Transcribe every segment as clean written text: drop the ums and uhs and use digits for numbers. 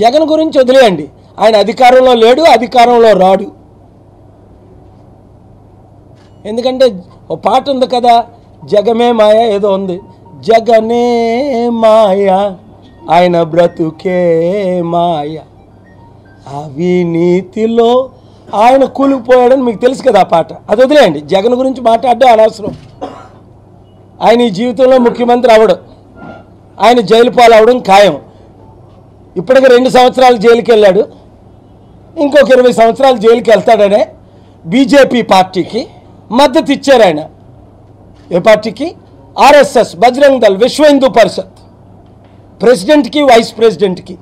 జగన్ గురించి వదిలేయండి, ఆయన అధికారంలో లేడు, అధికారంలో రాడు. ఎందుకంటే ఓ పాట ఉంది కదా, జగమే మాయ ఏదో ఉంది, జగనే మాయ ఆయన బ్రతుకే మాయ, అవినీతిలో ఆయన కూలిపోయాడని మీకు తెలుసు కదా ఆ పాట. అది వదిలేయండి, జగన్ గురించి మాట్లాడడం అనవసరం. ఆయన ఈ జీవితంలో ముఖ్యమంత్రి అవడం, ఆయన జైలు పాలవడం ఖాయం. ఇప్పటికి 2 సంవత్సరాలు జైలుకి వెళ్ళాడు, ఇంకొక 20 సంవత్సరాలు జైలుకి వెళ్తాడనే బీజేపీ పార్టీకి మద్దతు ఇచ్చారు ఆయన. ఏ పార్టీకి? ఆర్ఎస్ఎస్, బజరంగ్ దళ్, విశ్వ హిందూ పరిషత్, ప్రెసిడెంట్కి వైస్ ప్రెసిడెంట్కి,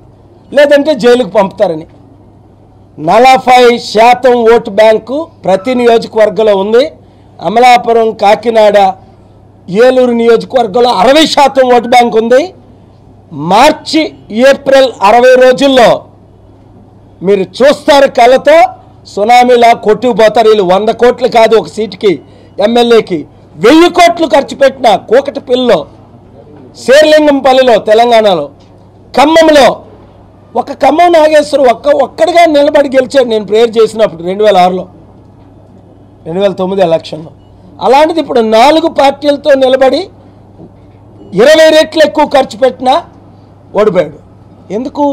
లేదంటే జైలుకు పంపుతారని. 40% ఓటు బ్యాంకు ప్రతి నియోజకవర్గంలో ఉంది. అమలాపురం, కాకినాడ, ఏలూరు నియోజకవర్గంలో 60% ఓటు బ్యాంక్ ఉంది. మార్చి, ఏప్రిల్ 60 రోజుల్లో మీరు చూస్తారు కళ్ళతో, సునామీలా కొట్టుకుపోతారు. వీళ్ళు 100 కోట్లు కాదు ఒక సీటుకి, ఎమ్మెల్యేకి 1000 కోట్లు ఖర్చు పెట్టిన కూకటిపల్లిలో, శేర్లింగంపల్లిలో తెలంగాణలో, ఖమ్మంలో ఒక ఖమ్మం నాగేశ్వరు ఒక్కడిగా నిలబడి గెలిచాడు నేను ప్రేయర్ చేసినప్పుడు 2006లో, 2009 ఎలక్షన్లో. అలాంటిది ఇప్పుడు 4 పార్టీలతో నిలబడి 20 రెట్లు ఎక్కువ ఖర్చు పెట్టినా ఓడిపోయాడు. ఎందుకు?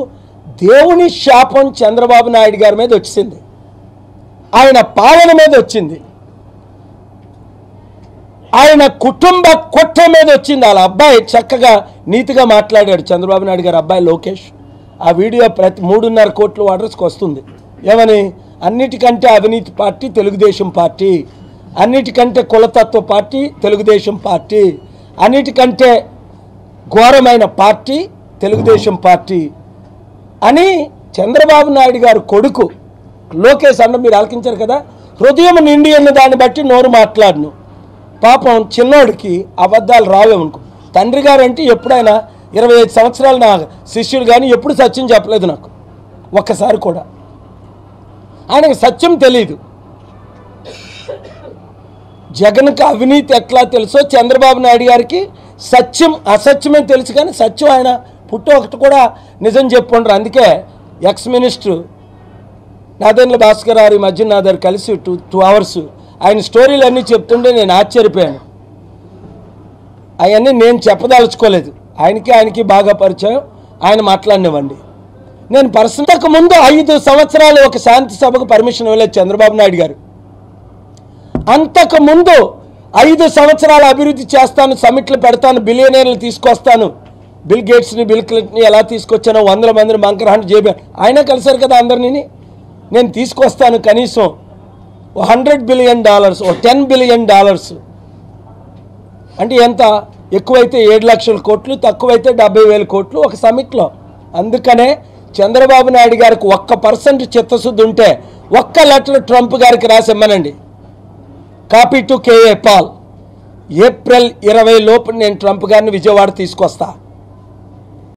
దేవుని శాపం చంద్రబాబు నాయుడు గారి మీద వచ్చింది, ఆయన పాలన మీద వచ్చింది, ఆయన కుటుంబ కుట్ర మీద వచ్చింది. వాళ్ళ అబ్బాయి చక్కగా నీతిగా మాట్లాడాడు, చంద్రబాబు నాయుడు గారి అబ్బాయి లోకేష్. ఆ వీడియో ప్రతి 3.5 కోట్ల వాటర్స్కి వస్తుంది. ఏమని? అన్నిటికంటే అవినీతి పార్టీ తెలుగుదేశం పార్టీ, అన్నిటికంటే కులతత్వ పార్టీ తెలుగుదేశం పార్టీ, అన్నిటికంటే ఘోరమైన పార్టీ తెలుగుదేశం పార్టీ అని చంద్రబాబు నాయుడు గారు కొడుకు లోకేష్ అన్న. మీరు ఆలకించారు కదా, హృదయం నిండి అన్న దాన్ని బట్టి నోరు మాట్లాడను. పాపం చిన్నోడికి అబద్ధాలు రావేమనుకో. తండ్రి గారు అంటే ఎప్పుడైనా 25 సంవత్సరాలు నా శిష్యుడు కానీ ఎప్పుడు సత్యం చెప్పలేదు నాకు, ఒక్కసారి కూడా. ఆయనకు సత్యం తెలీదు. జగన్కి అవినీతి ఎట్లా తెలుసో చంద్రబాబు నాయుడు గారికి సత్యం అసత్యమే తెలుసు, కానీ సత్యం ఆయన పుట్టు ఒకటి కూడా నిజం చెప్పుండ్రు. అందుకే ఎక్స్ మినిస్టర్ నాదెండ్ల భాస్కర్ గారు ఈ మధ్య నా దగ్గర కలిసి 2 hours ఆయన స్టోరీలు అన్నీ చెప్తుంటే నేను ఆశ్చర్యపోయాను. అవన్నీ నేను చెప్పదలుచుకోలేదు, ఆయనకి బాగా పరిచయం, ఆయన మాట్లాడినవ్వండి. నేను పర్సనల్కి ముందు 5 సంవత్సరాలు ఒక శాంతి సభకు పర్మిషన్ ఇవ్వలేదు చంద్రబాబు నాయుడు గారు. అంతకుముందు 5 సంవత్సరాలు అభివృద్ధి చేస్తాను, సమిట్లు పెడతాను, బిలియనీర్లు తీసుకొస్తాను, బిల్ గేట్స్ని, బిల్ క్లింటన్ని ఎలా తీసుకొచ్చానో 100 మందిని మంకరహాండ్ చేయబోయాను. ఆయన కలిసారు కదా అందరినీ. నేను తీసుకొస్తాను కనీసం $100 బిలియన్, $10 బిలియన్. అంటే ఎంత? ఎక్కువైతే 7 లక్షల కోట్లు, తక్కువైతే 70,000 కోట్లు ఒక సమిట్లో. అందుకనే చంద్రబాబు నాయుడు గారికి 1% చిత్తశుద్ధి ఉంటే 1 లెటర్ ట్రంప్ గారికి రాసిమ్మనండి. Copy to K A Paul. April 20 లోపు నేను ట్రంప్ గారిని విజయవాడ తీసుకొస్తా.